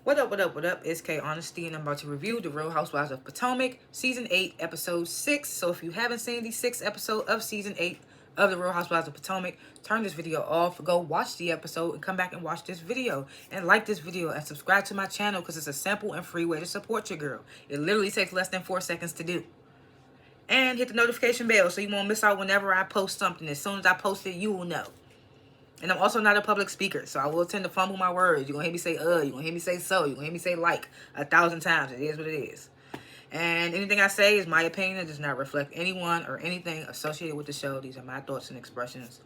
What up, what up, what up? It's K.Honesty, and I'm about to review The Real Housewives of Potomac, Season 8, Episode 6. So if you haven't seen the 6th episode of Season 8 of The Real Housewives of Potomac, turn this video off, go watch the episode, and come back and watch this video. And like this video, and subscribe to my channel, because it's a simple and free way to support your girl. It literally takes less than 4 seconds to do. And hit the notification bell so you won't miss out whenever I post something. As soon as I post it, you will know. And I'm also not a public speaker, so I will tend to fumble my words. You're going to hear me say, you're going to hear me say so, you're going to hear me say like 1,000 times. It is what it is. And anything I say is my opinion. It does not reflect anyone or anything associated with the show. These are my thoughts and expressions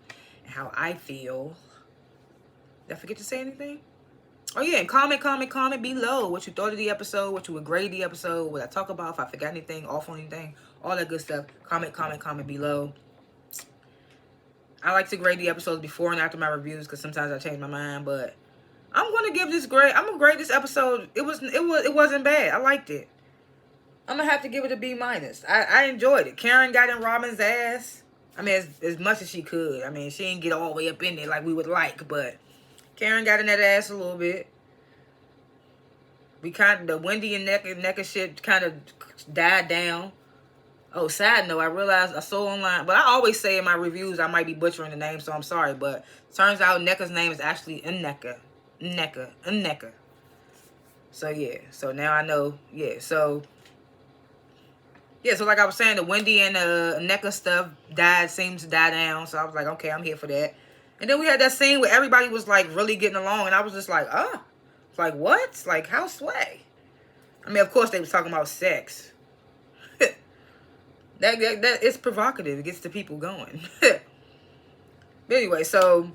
and how I feel. Did I forget to say anything? Oh, yeah, and comment below what you thought of the episode, what you would grade the episode, what I talk about, if I forgot anything, off on anything, all that good stuff. Comment below. I like to grade the episodes before and after my reviews because sometimes I change my mind, but I'm gonna give this grade. I'm gonna grade this episode. It wasn't bad. I liked it. I'm gonna have to give it a B-. I enjoyed it. Karen got in Robin's ass. I mean, as much as she could. I mean, she didn't get all the way up in there like we would like, but Karen got in that ass a little bit. The Wendy and Nneka shit kind of died down. Oh, side note, I realized I saw online, but I always say in my reviews I might be butchering the name, so I'm sorry, but turns out Nneka's name is actually Nneka. So, yeah, so now I know, so like I was saying, the Wendy and Nneka stuff seems to die down, so I was like, okay, I'm here for that. And then we had that scene where everybody was, like, really getting along, and I was just like, like, what? Like, how sway? I mean, of course they was talking about sex. That it's provocative. It gets the people going. But anyway, so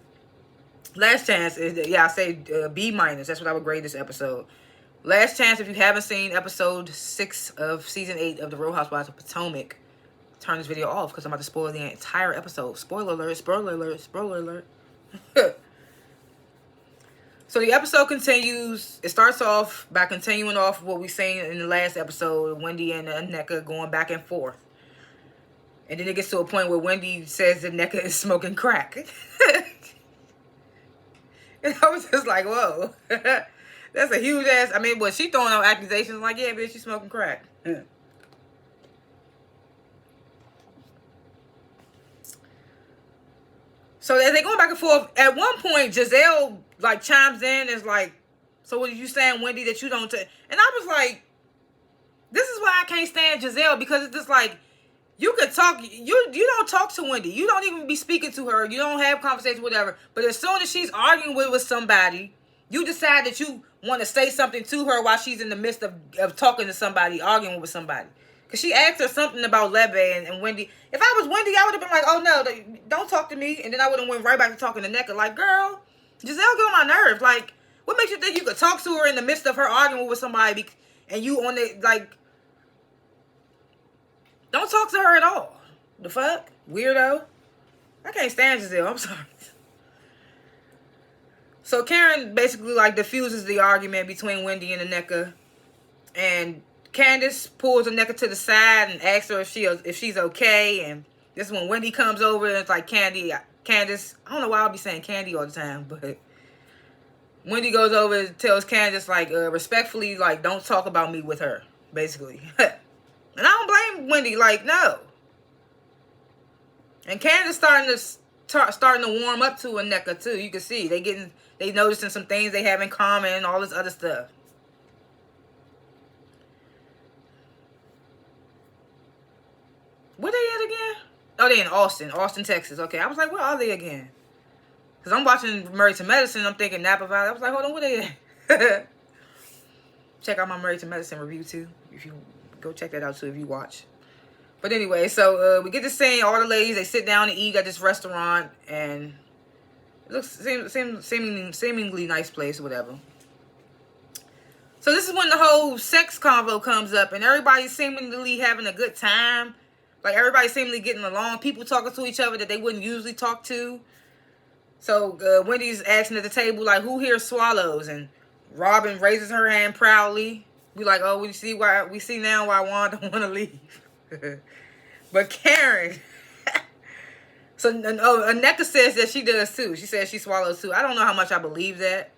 last chance is I say B-. That's what I would grade this episode. Last chance, if you haven't seen episode 6 of season 8 of The Real Housewives of Potomac, turn this video off because I'm about to spoil the entire episode. Spoiler alert! Spoiler alert! Spoiler alert! So the episode continues. It starts off by continuing off what we seen in the last episode, Wendy and Nneka going back and forth. And then it gets to a point where Wendy says that Nneka is smoking crack. And I was just like, whoa. That's a huge ass. I mean, but she throwing out accusations like, yeah, bitch, she's smoking crack. So as they going back and forth, at one point, Giselle, like, chimes in and is like, so what are you saying, Wendy, that you don't... And I was like, this is why I can't stand Giselle, because it's just like, you could talk, you don't talk to Wendy. You don't even be speaking to her. You don't have conversations, whatever. But as soon as she's arguing with somebody, you decide that you want to say something to her while she's in the midst of talking to somebody, arguing with somebody. Because she asked her something about Lebe and Wendy. If I was Wendy, I would have been like, oh, no, don't talk to me. And then I would have went right back to talking to Nneka. Like, girl, Giselle get on my nerves. Like, what makes you think you could talk to her in the midst of her arguing with somebody and you on the, like... Don't talk to her at all. The fuck? Weirdo. I can't stand Giselle. I'm sorry. So Karen basically, like, diffuses the argument between Wendy and Nneka. And Candace pulls Nneka to the side and asks her if she's okay. And this is when Wendy comes over and it's like, Candace. I don't know why I'll be saying Candy all the time, but Wendy goes over and tells Candace, like, respectfully, like, don't talk about me with her, basically. And I don't blame Wendy, like, no. And Candace starting to warm up to Nneka too. You can see they noticing some things they have in common and all this other stuff. Where they at again? Oh, they in Austin, Texas. Okay, I was like, where are they again? Because I'm watching Married to Medicine. I'm thinking Napa Valley. I was like, hold on, where they at? Check out my Married to Medicine review too, if you go check that out too if you watch. But anyway, so we get to seeing all the ladies. They sit down and eat at this restaurant, and it looks seemingly nice place or whatever. So this is when the whole sex convo comes up, and everybody's seemingly having a good time. Like, everybody's seemingly getting along. People talking to each other that they wouldn't usually talk to. So Wendy's asking at the table, like, who here swallows? And Robin raises her hand proudly. We like, oh, we see now why Wanda don't want to leave. But Karen, so Nneka says that she does too. She says she swallows too. I don't know how much I believe that.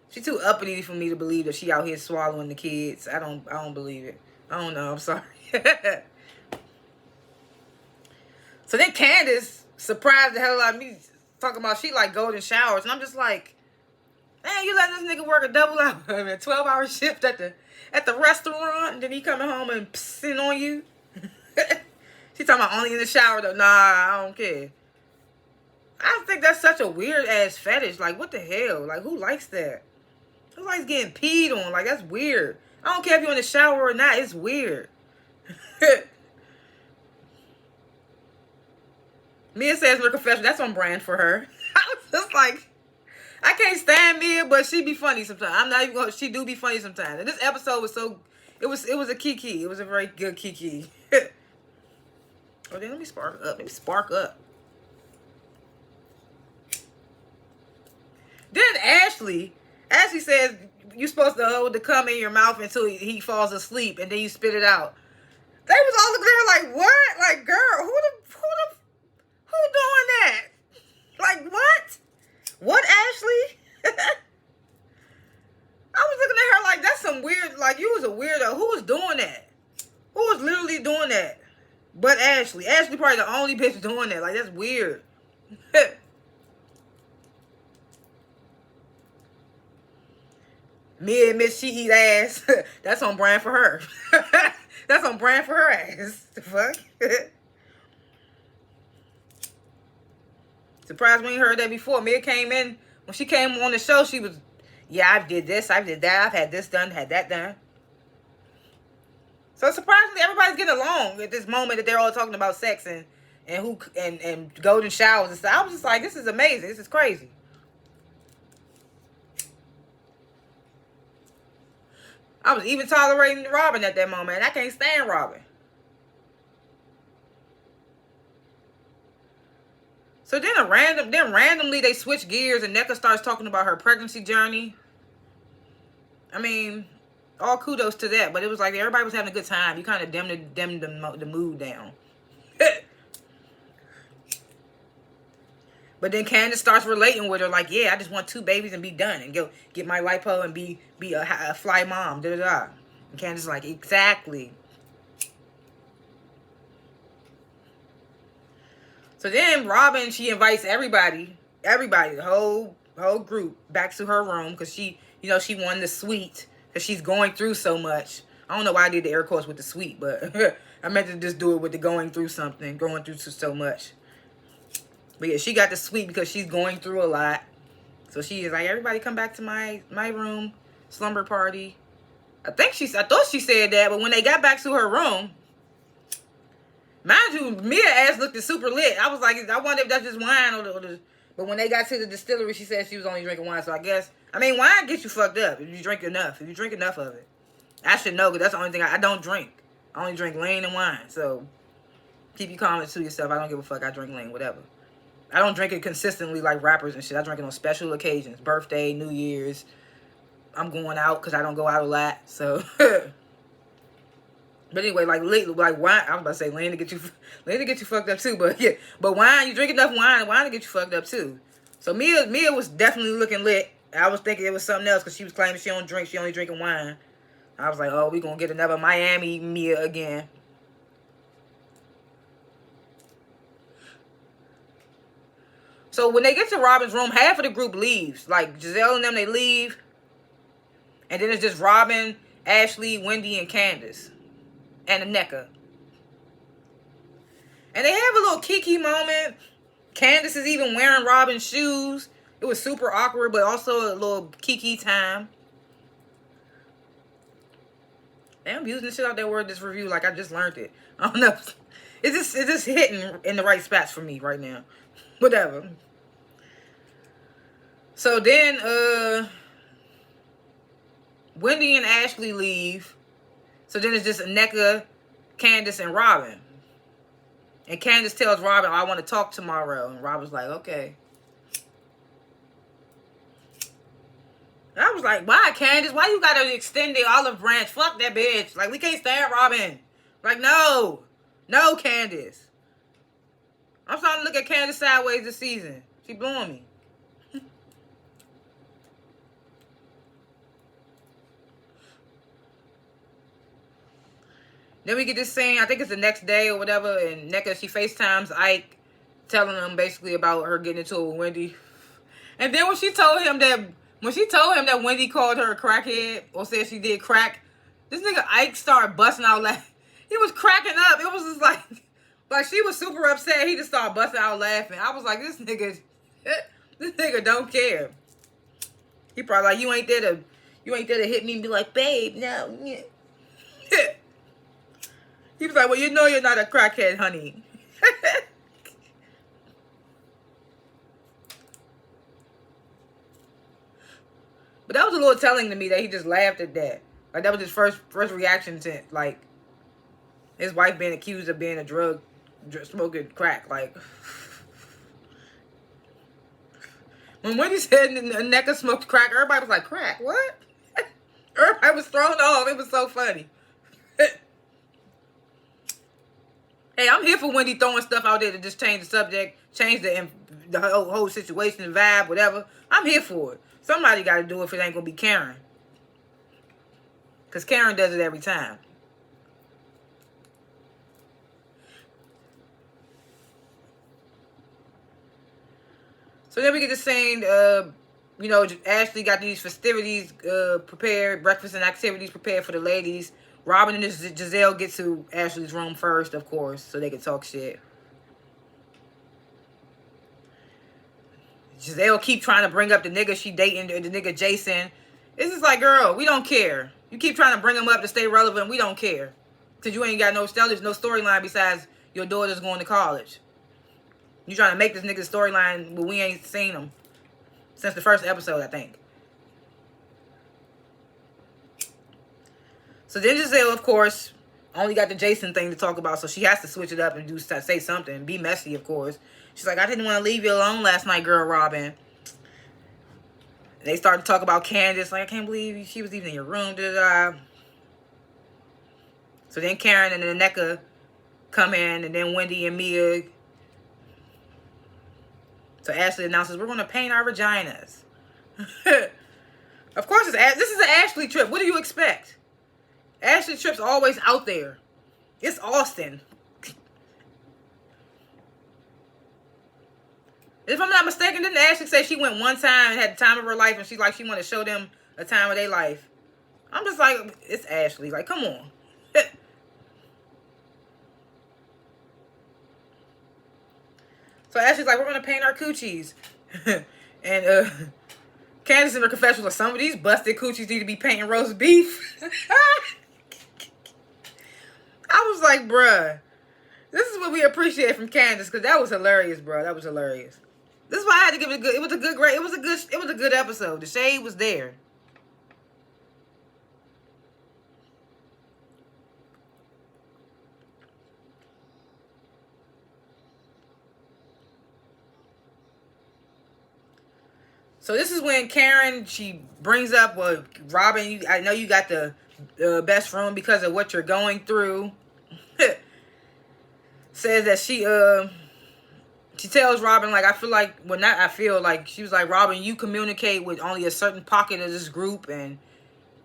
She too uppity for me to believe that she out here swallowing the kids. I don't believe it. I don't know. I'm sorry. So then Candace surprised the hell out of me talking about she like golden showers. And I'm just like, man, you letting this nigga work a double hour, I mean, a 12-hour shift at the restaurant, and then he coming home and pissing on you? She talking about only in the shower though. Nah, I don't care. I think that's such a weird ass fetish. Like, what the hell? Like, who likes that? Who likes getting peed on? Like, that's weird. I don't care if you're in the shower or not. It's weird. Mia says her confession. That's on brand for her. I was just like, I can't stand Mia, but she be funny sometimes. I'm not even gonna. She do be funny sometimes. And this episode was so. It was a kiki. It was a very good kiki. Oh, then let me spark up. Let me spark up. Then Ashley says you're supposed to hold the cum in your mouth until he falls asleep, and then you spit it out. They was all looking at her like, what? Like, girl, who doing that? Like, what? What, Ashley? I was looking at her like, that's some weird, like, you was a weirdo. Who was doing that? Who was literally doing that? But Ashley. Ashley probably the only bitch doing that. Like, that's weird. Mia admits she eat ass. That's on brand for her. That's on brand for her ass. The fuck? Surprised we ain't heard that before. Mia came in, when she came on the show, she was, yeah, I did this, I did that, I've had this done, had that done. So surprisingly, everybody's getting along at this moment that they're all talking about sex and golden showers and stuff. I was just like, this is amazing. This is crazy. I was even tolerating Robin at that moment. I can't stand Robin. So then randomly they switch gears and NECA starts talking about her pregnancy journey. I mean, all kudos to that, but it was like everybody was having a good time. You kind of dimmed the mood down. But then Candace starts relating with her like, yeah, I just want 2 babies and be done and go get my lipo and be a fly mom. Da da da. And Candace is like, exactly. So then Robin, she invites everybody, the whole group back to her room because she won the suite because she's going through so much. I don't know why I did the air quotes with the suite, but I meant to just do it with the going through so much. But yeah, she got the suite because she's going through a lot. So she is like, everybody come back to my room, slumber party. I thought she said that, but when they got back to her room, mind you, Mia ass looked super lit. I was like, I wonder if that's just wine but when they got to the distillery, she said she was only drinking wine. So I guess, I mean, wine gets you fucked up if you drink enough. If you drink enough of it. I should know, because that's the only thing I don't drink. I only drink lean and wine. So keep your comments to yourself. I don't give a fuck. I drink lean, whatever. I don't drink it consistently like rappers and shit. I drink it on special occasions. Birthday, New Year's. I'm going out because I don't go out a lot. So, but anyway, like wine. I was about to say lean to get you fucked up too. But yeah, but wine. You drink enough wine to get you fucked up too. So Mia was definitely looking lit. I was thinking it was something else because she was claiming she don't drink. She only drinking wine. I was like, oh, we gonna get another Miami Mia again. So when they get to Robin's room, half of the group leaves. Like, Giselle and them, they leave. And then it's just Robin, Ashley, Wendy, and Candace. And NECA. And they have a little kiki moment. Candace is even wearing Robin's shoes. It was super awkward, but also a little kiki time. Damn, I'm using the shit out that word this review like I just learned it. I don't know. It's just hitting in the right spots for me right now. Whatever. So then, Wendy and Ashley leave. So then it's just NECA, Candace, and Robin. And Candace tells Robin, I want to talk tomorrow. And Robin's like, okay. And I was like, why, Candace? Why you got to extend the olive branch? Fuck that bitch. Like, we can't stand Robin. Like, no. No, Candace. I'm starting to look at Candace sideways this season. She blowing me. Then we get this scene, I think it's the next day or whatever, and Nneka, she FaceTimes Ike, telling him basically about her getting into it with Wendy. And then when she told him that Wendy called her a crackhead or said she did crack, this nigga Ike started busting out laughing. He was cracking up. It was just like she was super upset. He just started busting out laughing. I was like, this nigga don't care. He probably like, you ain't there to hit me and be like, babe, no. He was like, well, you know you're not a crackhead, honey. But that was a little telling to me that he just laughed at that. Like, that was his first reaction to, like, his wife being accused of being a smoking crack. Like, when Wendy said Nneka smoked crack, everybody was like, crack? What? Everybody was thrown off. It was so funny. Hey, I'm here for Wendy throwing stuff out there to just change the subject, change the whole situation, the vibe, whatever. I'm here for it. Somebody got to do it if it ain't going to be Karen. Because Karen does it every time. So then we get the scene, you know, Ashley got these festivities prepared, breakfast and activities prepared for the ladies. Robin and Giselle get to Ashley's room first, of course, so they can talk shit. Giselle keep trying to bring up the nigga she dating, the nigga Jason. It's just like, girl, we don't care. You keep trying to bring him up to stay relevant. We don't care. Because you ain't got no storyline besides your daughter's going to college. You trying to make this nigga storyline, but we ain't seen him since the first episode, I think. So then Giselle, of course, only got the Jason thing to talk about, so she has to switch it up and say something. Be messy, of course. She's like, I didn't want to leave you alone last night, girl, Robin. They start to talk about Candace. Like, I can't believe she was even in your room. Da-da-da. So then Karen and then Nneka come in, and then Wendy and Mia. So Ashley announces, we're going to paint our vaginas. Of course, this is an Ashley trip. What do you expect? Ashley trip's always out there. It's Austin. If I'm not mistaken, didn't Ashley say she went one time and had the time of her life, and she wanted to show them a time of their life? I'm just like, it's Ashley. Like, come on. So Ashley's like, we're going to paint our coochies. And Candace in her confession was like, some of these busted coochies need to be painting roast beef. I was like, bruh, this is what we appreciate from Candace, because that was hilarious, bruh. That was hilarious. This is why I had to give it a good. It was a good episode. The shade was there. So this is when Karen, she brings up, well, Robin, I know you got the best room because of what you're going through. Says that she tells Robin, like, she was like, Robin, you communicate with only a certain pocket of this group, and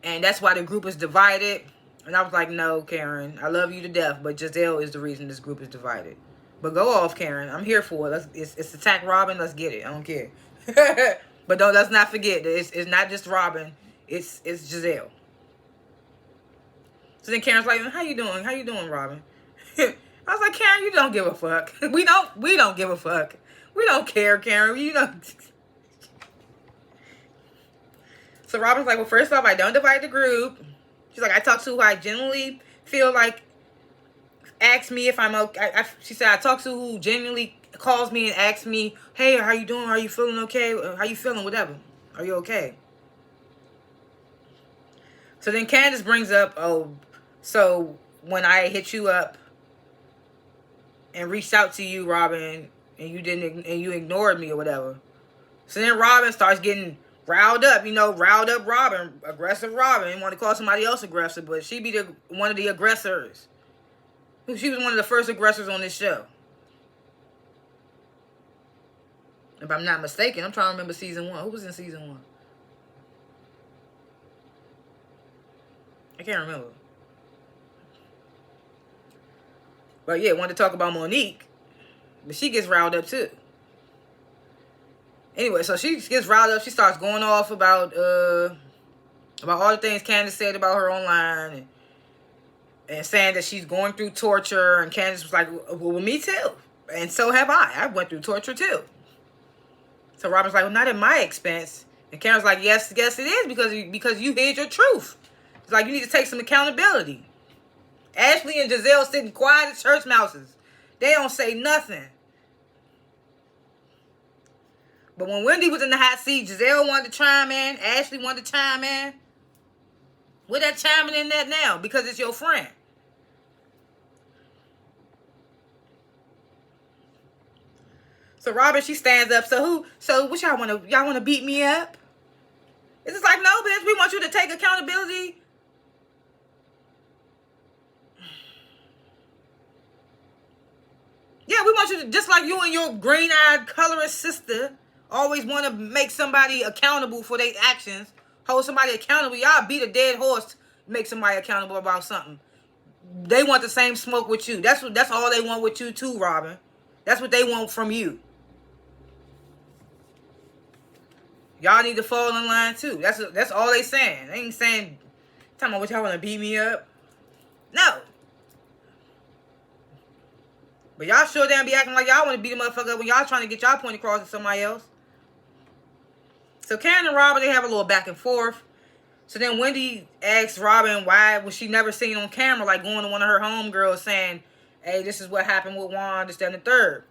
that's why the group is divided. And I was like, no, Karen, I love you to death, but Giselle is the reason this group is divided. But go off, Karen. I'm here for it. It's attack Robin. Let's get it. I don't care. But let's not forget that it's not just Robin. It's Giselle. So then Karen's like, how you doing? How you doing, Robin? I was like, Karen, you don't give a fuck. We don't give a fuck. We don't care, Karen. You don't. So Robin's like, well, first off, I don't divide the group. She's like, I talk to who I genuinely feel like asks me if I'm okay. She said, I talk to who genuinely calls me and asks me, hey, how you doing? Are you feeling okay? How you feeling? Whatever. Are you okay? So then Candace brings up, oh, so when I hit you up and reached out to you, Robin, and you ignored me or whatever. So then Robin starts getting riled up, riled up Robin, aggressive Robin. Want to call somebody else aggressive, but she be one of the aggressors. She was one of the first aggressors on this show. If I'm not mistaken, I'm trying to remember season 1. Who was in season 1? I can't remember. But yeah, wanted to talk about Monique. But she gets riled up too. Anyway, so she gets riled up. She starts going off about all the things Candace said about her online, and saying that she's going through torture. And Candace was like, well, me too. And so have I. I went through torture too. So Robin's like, well, not at my expense. And Karen's like, yes, it is, because you hid your truth. It's like, you need to take some accountability. Ashley and Giselle sitting quiet as church mouses. They don't say nothing. But when Wendy was in the hot seat, Giselle wanted to chime in. Ashley wanted to chime in. We're not chiming in that now because it's your friend. So Robin, she stands up. So what y'all want to beat me up? It's just like, no, bitch, we want you to take accountability. Yeah, we want you to, just like you and your green-eyed colorist sister always want to make somebody accountable for their actions, hold somebody accountable. Y'all beat a dead horse to make somebody accountable about something. They want the same smoke with you. That's all they want with you too, Robin. That's what they want from you. Y'all need to fall in line too. That's all they saying. They ain't saying, talking about what y'all want to beat me up. No. But y'all sure damn be acting like y'all want to beat a motherfucker up when y'all trying to get y'all point across to somebody else. So Karen and Robin, they have a little back and forth. So then Wendy asks Robin why was she never seen on camera, like going to one of her homegirls saying, hey, this is what happened with Juan, this, that, and the third.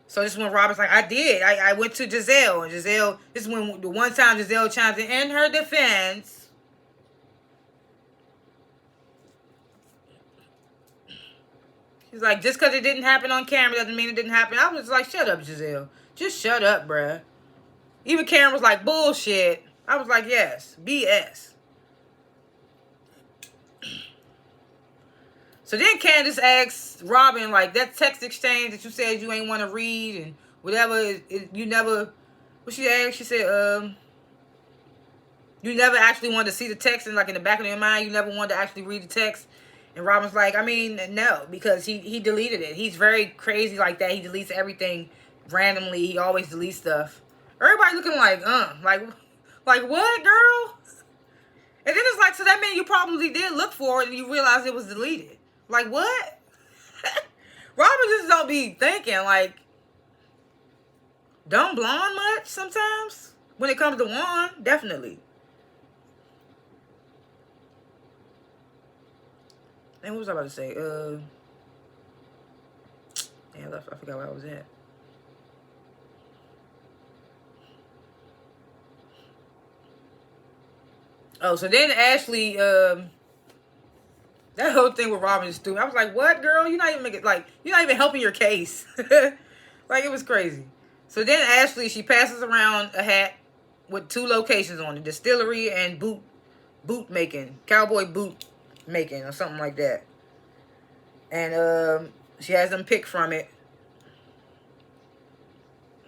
So this is when Robin's like, I did. I went to Giselle. And Giselle, this is when the one time Giselle chimes in her defense. She's like, just because it didn't happen on camera doesn't mean it didn't happen. I was like, shut up, Giselle. Just shut up, bruh. Even Karen was like, bullshit. I was like, yes, BS. So then Candace asks Robin, like, that text exchange that you said you ain't want to read and whatever, you never, what she asked? She said, you never actually wanted to see the text, and like in the back of your mind, you never wanted to actually read the text. And Robin's like, I mean, no, because he deleted it. He's very crazy like that. He deletes everything randomly. He always deletes stuff. Everybody looking like what, girl? And then it's like, so that means you probably did look for it and you realized it was deleted. Like, what? Robin just don't be thinking, like, dumb blonde much sometimes. When it comes to Juan, definitely. And what was I about to say? I forgot where I was at. Oh, so then Ashley, that whole thing with Robin is stupid. I was like, what, girl? You're not even helping your case. Like, it was crazy. So then Ashley, she passes around a hat with 2 locations on it, distillery and boot making, cowboy boot making or something like that. And she has them pick from it.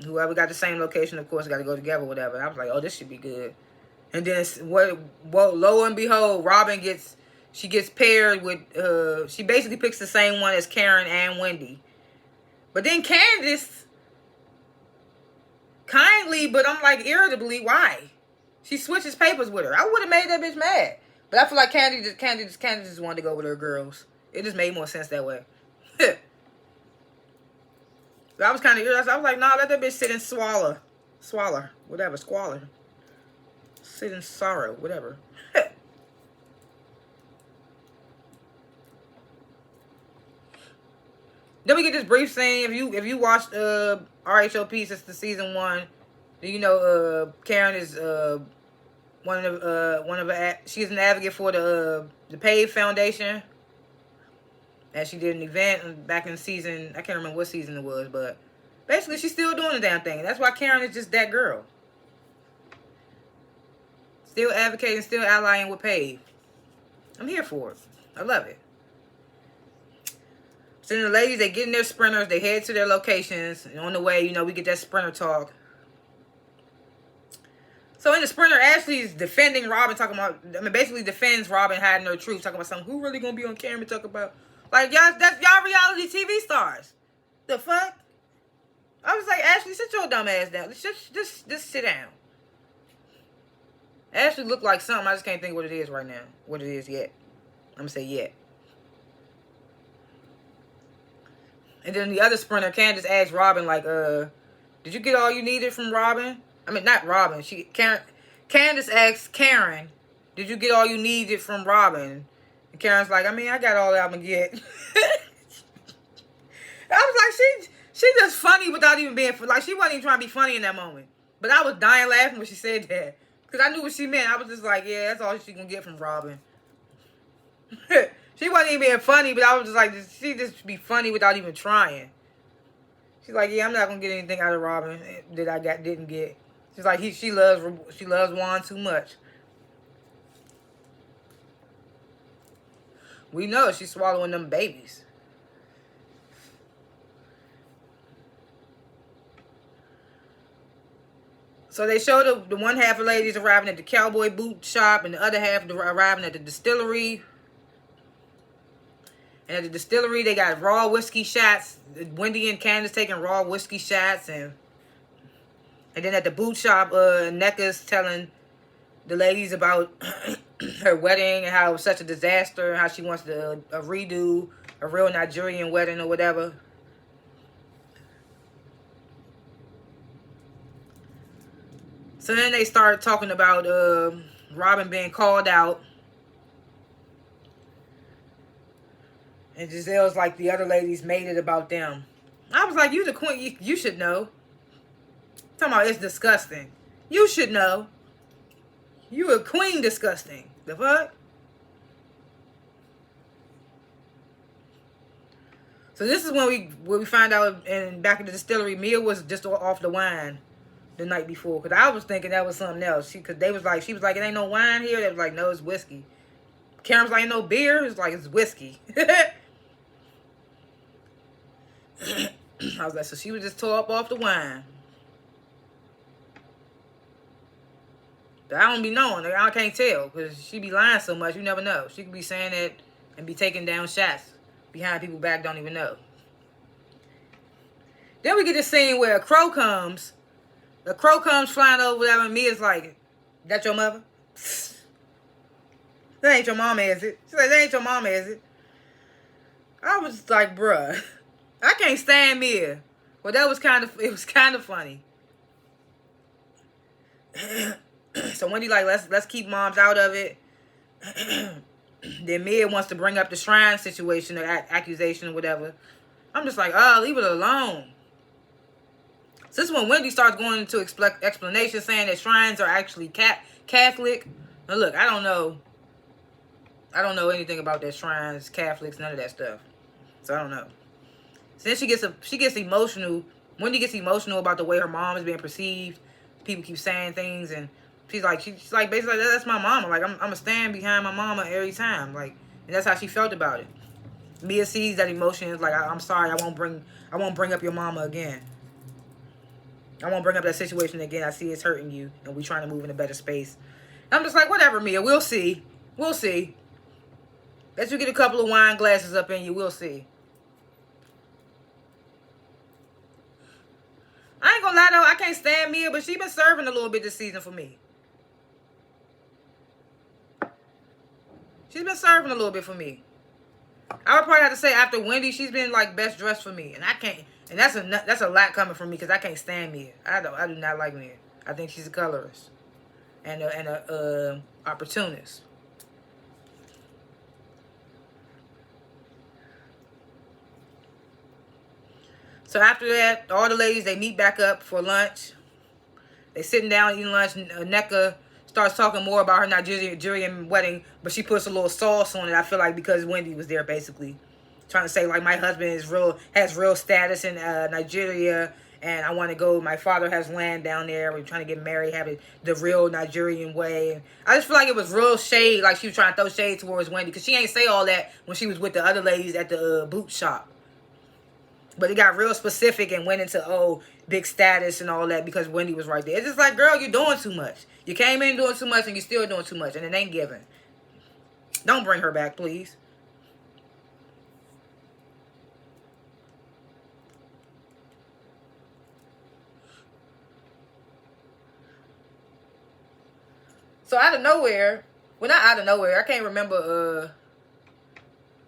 Whoever got the same location, of course, got to go together, whatever. And I was like, oh, this should be good. And then, lo and behold, Robin gets paired with, she basically picks the same one as Karen and Wendy. But then Candace, kindly, but I'm like irritably, why? She switches papers with her. I would have made that bitch mad. But I feel like Candace just wanted to go with her girls. It just made more sense that way. I was kind of irritated. I was like, nah, let that bitch sit and squalor, whatever, squalor. Sit in sorrow, whatever. Then we get this brief scene. If you watched RHOP since the season 1, then you know Karen is one of she's an advocate for the PAVE Foundation. And she did an event back in season, I can't remember what season it was, but basically she's still doing the damn thing. That's why Karen is just that girl. Still advocating, still allying with PAVE. I'm here for it. I love it. So then the ladies, they get in their sprinters, they head to their locations, and on the way, we get that sprinter talk. So in the sprinter, Ashley's defending Robin, basically defends Robin hiding her truth, talking about something, who really gonna be on camera talk about? Like, y'all, that's y'all reality TV stars. The fuck? I was like, Ashley, sit your dumb ass down. Just sit down. Ashley looked like something. I just can't think what it is right now. What it is yet. I'm going to say yet. And then the other sprinter, Candace, asked Robin, like, did you get all you needed from Robin? I mean, not Robin. Candace asked Karen, did you get all you needed from Robin? And Karen's like, I mean, I got all that I'm going to get. I was like, she just funny without even being, like, she wasn't even trying to be funny in that moment. But I was dying laughing when she said that. Because I knew what she meant. I was just like, yeah, that's all she can get from Robin. She wasn't even being funny, but I was just like, she just be funny without even trying. She's like, yeah, I'm not going to get anything out of Robin that I didn't get. She's like, she loves Juan too much. We know she's swallowing them babies. So they showed the one half of ladies arriving at the cowboy boot shop and the other half arriving at the distillery. And at the distillery, they got raw whiskey shots. Wendy and Candace taking raw whiskey shots. And then at the boot shop, Nneka's telling the ladies about her wedding and how it was such a disaster. How she wants to redo a real Nigerian wedding or whatever. So then they started talking about Robin being called out. And Giselle's like, the other ladies made it about them. I was like, you the queen. You should know. Talking about it's disgusting. You should know. You a queen disgusting. The fuck? So this is when we find out back in the distillery, Mia was just off the wine the night before. Because I was thinking that was something else. Because she was like, it ain't no wine here. They was like, no, it's whiskey. Karen was like, ain't no beer. It's like, it's whiskey. I was like, so she was just tore up off the wine. But I don't be knowing. I can't tell. Because she be lying so much. You never know. She could be saying that and be taking down shots behind people's back. Don't even know. Then we get this scene where a crow comes. The crow comes flying over there and Mia's like, that your mother? That ain't your mama, is it? She's like, that ain't your mama, is it? I was just like, bruh. I can't stand Mia. Well, it was kind of funny. So Wendy like, let's keep moms out of it. Then Mia wants to bring up the shrine situation or accusation or whatever. I'm just like, oh, leave it alone. So this is when Wendy starts going into explanation saying that shrines are actually Catholic. Now look, I don't know anything about that shrines, Catholics, none of that stuff. So I don't know. So then she gets emotional. Wendy gets emotional about the way her mom is being perceived. People keep saying things, and she's like basically, that's my mama. Like I'm gonna stand behind my mama every time. Like, and that's how she felt about it. Mia sees that emotion. Is like, I'm sorry. I won't bring up your mama again. I won't bring up that situation again. I see it's hurting you, and we trying to move in a better space. And I'm just like, whatever, Mia. We'll see. We'll see. Let you get a couple of wine glasses up in you. We'll see. I ain't gonna lie though, I can't stand Mia, but she been serving a little bit this season for me. She's been serving a little bit for me. I would probably have to say after Wendy, she's been like best dressed for me, and I can't. And that's a lot coming from me because I can't stand Mia. I do not like Mia. I think she's a colorist and a opportunist. So after that, all the ladies, they meet back up for lunch. They sitting down eating lunch. Nneka starts talking more about her Nigerian wedding, but she puts a little sauce on it. I feel like because Wendy was there, basically trying to say like my husband has real status in Nigeria, and I want to go. My father has land down there. We're trying to get married, have it the real Nigerian way. And I just feel like it was real shade, like she was trying to throw shade towards Wendy because she ain't say all that when she was with the other ladies at the boot shop. But it got real specific and went into, big status and all that because Wendy was right there. It's just like, girl, you're doing too much. You came in doing too much and you're still doing too much. And it ain't giving. Don't bring her back, please. So out of nowhere, well, not out of nowhere, I can't remember,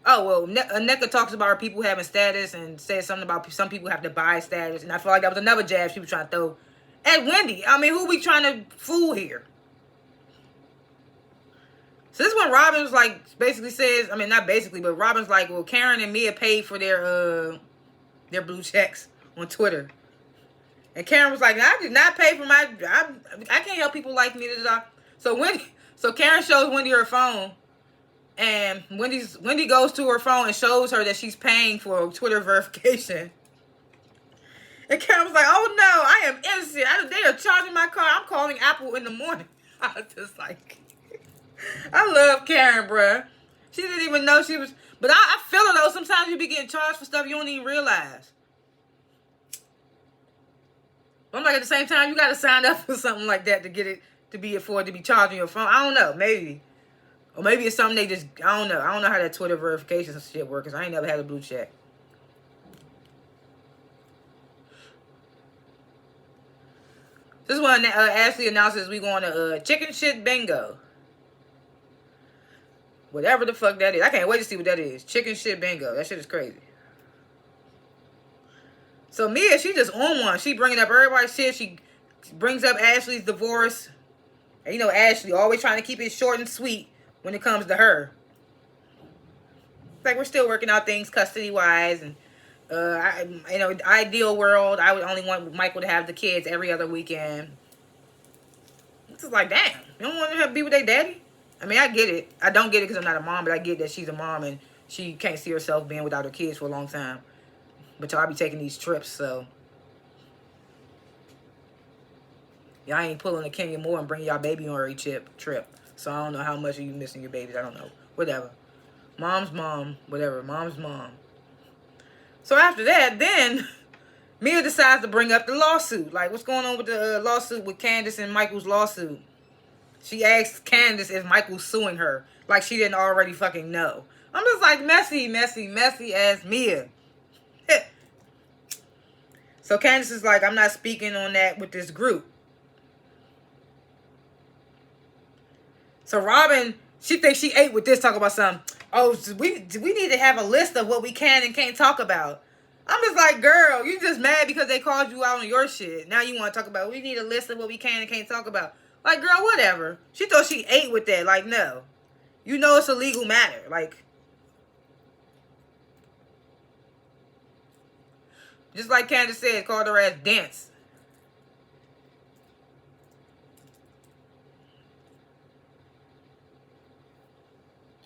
oh, well, Nneka talks about her people having status and says something about some people have to buy status. And I feel like that was another jab she was trying to throw at Wendy. I mean, who we trying to fool here? So this one, Robin's like, basically says, I mean, not basically, but Robin's like, well, Karen and Mia paid for their blue checks on Twitter. And Karen was like, I did not pay for my, I can't help people like me. So Karen shows Wendy her phone. And Wendy goes to her phone and shows her that she's paying for Twitter verification. And Karen was like, oh no, I am innocent. They are charging my card. I'm calling Apple in the morning. I was just like, I love Karen, bruh. She didn't even know she was, but I feel it though. Sometimes you be getting charged for stuff you don't even realize. But I'm like, at the same time, you got to sign up for something like that to get it, to be afforded to be charging your phone. I don't know, maybe. Or maybe it's something they just, I don't know. I don't know how that Twitter verification shit works, because I ain't never had a blue check. This one, Ashley announces we going to chicken shit bingo. Whatever the fuck that is. I can't wait to see what that is. Chicken shit bingo. That shit is crazy. So Mia, she just on one. She bringing up everybody's shit. She brings up Ashley's divorce. And you know, Ashley always trying to keep it short and sweet when it comes to her. It's like we're still working out things custody-wise. And, ideal world, I would only want Michael to have the kids every other weekend. It's just like, damn. You don't want to be with their daddy? I mean, I get it. I don't get it because I'm not a mom, but I get that she's a mom and she can't see herself being without her kids for a long time. But y'all be taking these trips, so. Y'all ain't pulling a Kenya Moore and bringing y'all baby on every trip. So I don't know how much are you missing your babies. I don't know. Whatever. Mom's mom. Whatever. Mom's mom. So after that, then Mia decides to bring up the lawsuit. Like, what's going on with the lawsuit with Candace and Michael's lawsuit? She asks Candace if Michael's suing her. Like she didn't already fucking know. I'm just like, messy ass Mia. So Candace is like, I'm not speaking on that with this group. So Robin, she thinks she ate with this, talk about something. Oh, so we need to have a list of what we can and can't talk about. I'm just like, girl, you just mad because they called you out on your shit. Now you want to talk about, we need a list of what we can and can't talk about. Like, girl, whatever. She thought she ate with that. Like, no. You know it's a legal matter. Like, just like Candace said, called her ass dense.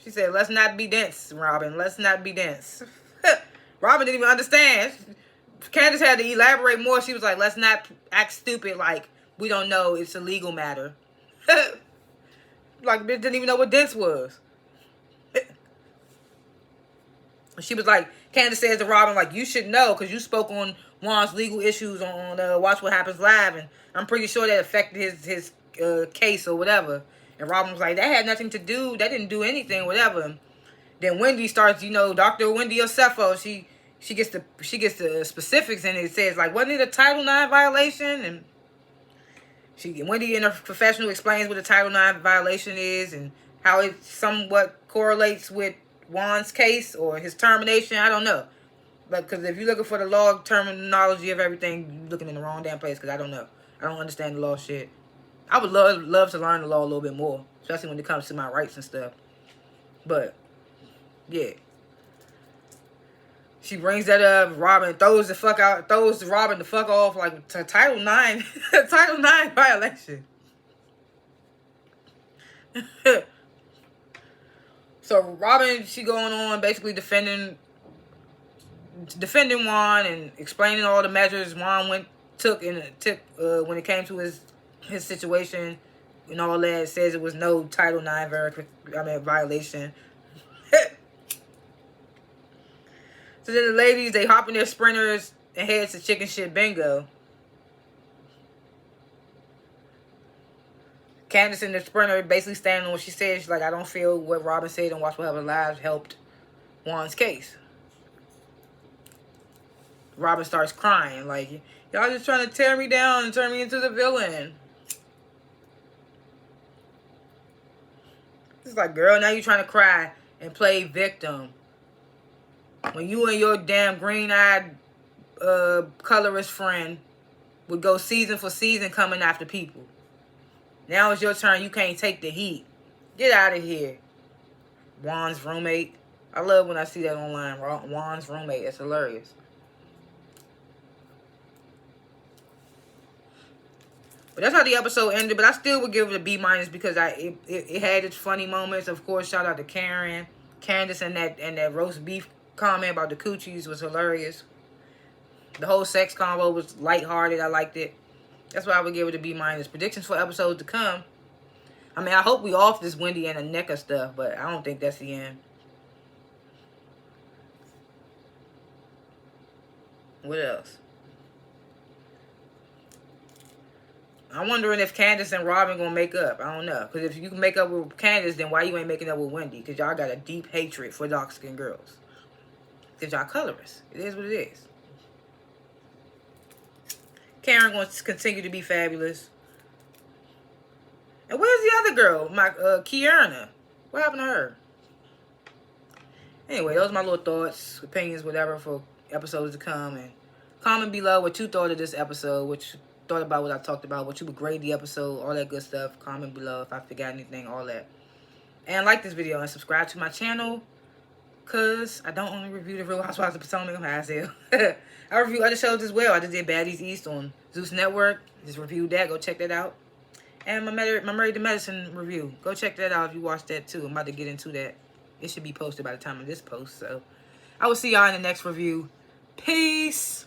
She said, let's not be dense, Robin. Let's not be dense. Robin didn't even understand. Candace had to elaborate more. She was like, let's not act stupid like we don't know it's a legal matter. Like, bitch didn't even know what dense was. She was like, Candace says to Robin, like, you should know because you spoke on Juan's legal issues on Watch What Happens Live, and I'm pretty sure that affected his case or whatever. And Robin was like, that had nothing to do, that didn't do anything, whatever. Then Wendy starts, Dr. Wendy Osefo, she gets the specifics, and it says, like, wasn't it a Title IX violation? And Wendy in her professional explains what a Title IX violation is and how it somewhat correlates with Juan's case or his termination. I don't know. But because if you're looking for the law terminology of everything, you're looking in the wrong damn place because I don't know. I don't understand the law shit. I would love to learn the law a little bit more, especially when it comes to my rights and stuff. But, yeah. She brings that up. Robin throws Robin the fuck off like Title IX, Title IX violation. So Robin, she going on basically defending Juan and explaining all the measures Juan took when it came to his situation and all that. It says it was no Title IX violation. So then the ladies, they hop in their sprinters and head to chicken shit bingo. Candace in the sprinter basically standing on what she said. She's like, I don't feel what Robin said and Watch What Happens Live helped Juan's case. Robin starts crying like, y'all just trying to tear me down and turn me into the villain. It's like, girl, now you trying to cry and play victim. When you and your damn green-eyed colorist friend would go season for season coming after people. Now it's your turn. You can't take the heat. Get out of here. Juan's roommate. I love when I see that online. Juan's roommate. It's hilarious. But that's how the episode ended. But I still would give it a B- because it had its funny moments. Of course, shout out to Karen, Candace, and that roast beef comment about the coochies was hilarious. The whole sex combo was lighthearted. I liked it. That's why I would give it a B-. Predictions for episodes to come. I mean, I hope we off this Wendy and the NECA stuff, but I don't think that's the end. What else? I'm wondering if Candace and Robin gonna make up. I don't know. Because if you can make up with Candace, then why you ain't making up with Wendy? Because y'all got a deep hatred for dark-skinned girls. Because y'all colorist. It is what it is. Karen going to continue to be fabulous. And where's the other girl? Kierna. What happened to her? Anyway, those are my little thoughts, opinions, whatever, for episodes to come. And comment below what you thought of this episode, what you thought about what I talked about, what you would grade the episode, all that good stuff. Comment below if I forgot anything, all that. And like this video and subscribe to my channel, because I don't only review the Real Housewives of Potomac. I'm high as hell. I review other shows as well. I just did Baddies East on Zeus Network. Just reviewed that. Go check that out. And my Married to Medicine review. Go check that out if you watched that too. I'm about to get into that. It should be posted by the time of this post. So I will see y'all in the next review. Peace.